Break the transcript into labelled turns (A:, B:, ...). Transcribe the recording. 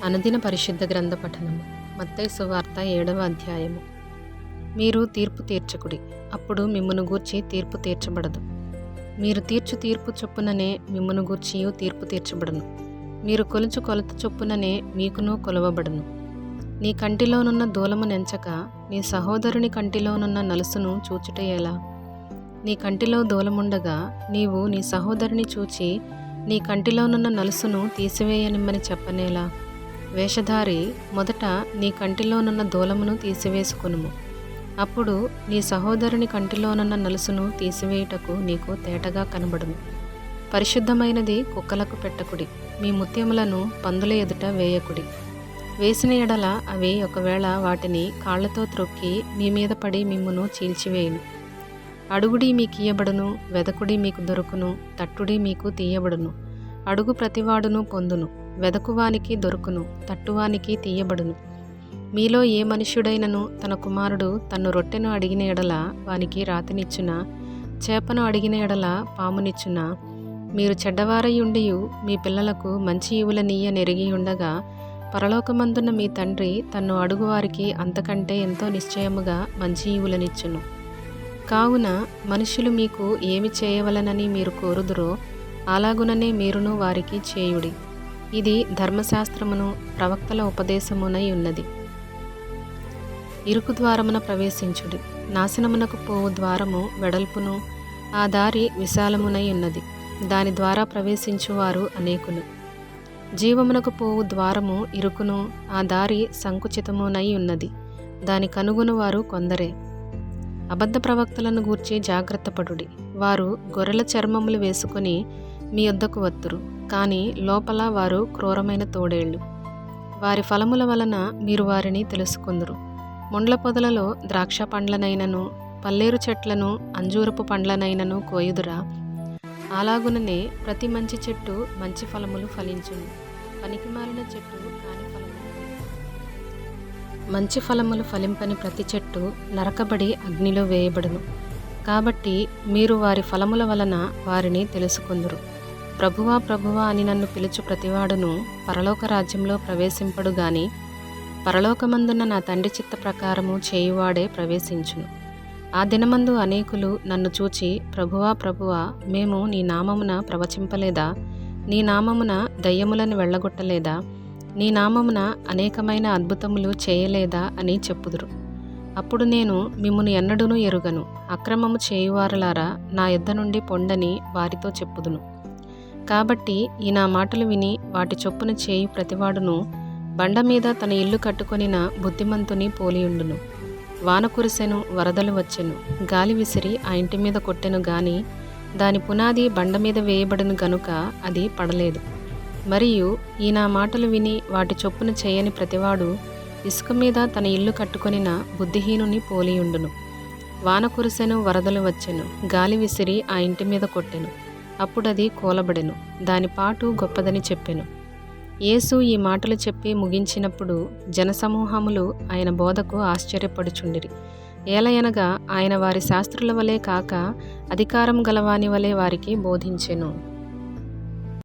A: అనుదిన పరిశుద్ధ గ్రంథ పఠనము. మత్తయి సువార్త 7వ అధ్యాయము. మీరు తీర్పు తీర్చకుడి, అప్పుడు మిమ్మును గూర్చి తీర్పు తీర్చబడదు. మీరు తీర్చు తీర్పు చొప్పుననే మిమ్మును గూర్చియు తీర్పు తీర్చబడును. మీరు కొలుచు కొలత చొప్పుననే మీకును కొలవబడును. నీ కంటిలోనున్న దూలము నెంచక నీ సహోదరుని కంటిలోనున్న నలుసును చూచుట ఎలా? నీ కంటిలో దూలముండగా నీవు నీ సహోదరుని చూచి నీ కంటిలోనున్న నలుసును తీసివేయనిమ్మని చెప్పనేలా? వేషధారి, మొదట నీ కంటిలోనున్న దూలమును తీసివేసుకొనుము, అప్పుడు నీ సహోదరుని కంటిలోనున్న నలుసును తీసివేయుటకు నీకు తేటగా కనబడును. పరిశుద్ధమైనది కుక్కలకు పెట్టకుడి, మీ ముత్యములను పందుల ఎదుట వేయకుడి. వేసిన ఎడల అవి ఒకవేళ వాటిని కాళ్లతో త్రొక్కి మీ మీద పడి మిమ్మును చీల్చివేయును. అడుగుడి మీకియ్యబడును, వెదకుడి మీకు దొరుకును, తట్టుడి మీకు తీయబడును. అడుగు ప్రతివాడును పొందును, వెదకువానికి దొరుకును, తట్టువానికి తీయబడును. మీలో ఏ మనుష్యుడైనను తన కుమారుడు తన్ను రొట్టెను అడిగిన ఎడల వానికి రాతినిచ్చునా? చేపను అడిగిన ఎడల పామునిచ్చునా? మీరు చెడ్డవారయుండియు మీ పిల్లలకు మంచి ఈవులనీయ నెరిగి ఉండగా పరలోకమందున్న మీ తండ్రి తన్ను అడుగువారికి అంతకంటే ఎంతో నిశ్చయముగా మంచి ఈవులనిచ్చును. కావున మనుష్యులు మీకు ఏమి చేయవలనని మీరు కోరుదురో అలాగుననే మీరును వారికి చేయుడి. ఇది ధర్మశాస్త్రమును ప్రవక్తల ఉపదేశమునై ఉన్నది. ఇరుకు ద్వారమున ప్రవేశించుడి, నాశనమునకు పోవు ద్వారము వెడల్పును, ఆ దారి విశాలమునై ఉన్నది, దాని ద్వారా ప్రవేశించువారు అనేకులు. జీవమునకు పోవు ద్వారము ఇరుకును, ఆ దారి సంకుచితమునై ఉన్నది, దాని కనుగొనువారు కొందరే. అబద్ధ ప్రవక్తలను గూర్చి జాగ్రత్తపడుడి. వారు గొర్రెల చర్మములు వేసుకొని మీ యొద్దకు వత్తురు, కానీ లోపల వారు క్రూరమైన తోడేళ్ళు. వారి ఫలముల వలన మీరు వారిని తెలుసుకొందురు. ముండ్ల పొదలలో ద్రాక్ష పండ్లనైనను పల్లేరు చెట్లను అంజూరపు పండ్లనైనను కోయుదురా? అలాగుననే ప్రతి మంచి చెట్టు మంచి ఫలములు ఫలించును, పనికిమాలిన చెట్టు కాని ఫలములు. మంచి ఫలములు ఫలింపని ప్రతి చెట్టు నరకబడి అగ్నిలో వేయబడును. కాబట్టి మీరు వారి ఫలముల వలన వారిని తెలుసుకొందురు. ప్రభువా ప్రభువా అని నన్ను పిలుచు ప్రతివాడును పరలోక రాజ్యంలో ప్రవేశింపడు గాని పరలోకమందున్న నా తండ్రి చిత్త ప్రకారము చేయువాడే ప్రవేశించును. ఆ దినమందు అనేకులు నన్ను చూచి, ప్రభువా ప్రభువా, మేము నీ నామమున ప్రవచింపలేదా? నీ నామమున దయ్యములను వెళ్ళగొట్టలేదా? నీ నామమున అనేకమైన అద్భుతములు చేయలేదా అని చెప్పుదురు. అప్పుడు నేను మిమ్మును ఎన్నడూనూ ఎరుగను, అక్రమము చేయువారలారా నా యొద్ద నుండి పొండని వారితో చెప్పుదును. కాబట్టి ఈ నా మాటలు విని వాటి చొప్పున చేయు ప్రతివాడును బండ మీద తన ఇల్లు కట్టుకొనిన బుద్ధిమంతుని పోలియుండును. వాన కురిసెను, వరదలు వచ్చెను, గాలి విసిరి ఆ ఇంటి మీద కొట్టెను గాని దాని పునాది బండ మీద వేయబడిన గనుక అది పడలేదు. మరియు ఈ నా మాటలు విని వాటి చొప్పున చేయని ప్రతివాడు ఇసుక మీద తన ఇల్లు కట్టుకొనిన బుద్ధిహీనుని పోలియుండును. వాన కురిసెను, వరదలు వచ్చెను, గాలి విసిరి ఆ ఇంటి మీద కొట్టెను, అప్పుడది కూలబడెను, దాని పాటు గొప్పదని చెప్పెను. యేసు ఈ మాటలు చెప్పి ముగించినప్పుడు జనసమూహములు ఆయన బోధకు ఆశ్చర్యపడుచుండిరి. ఏలయనగా ఆయన వారి శాస్త్రుల వలె కాక అధికారం గలవాని వలె వారికి బోధించెను.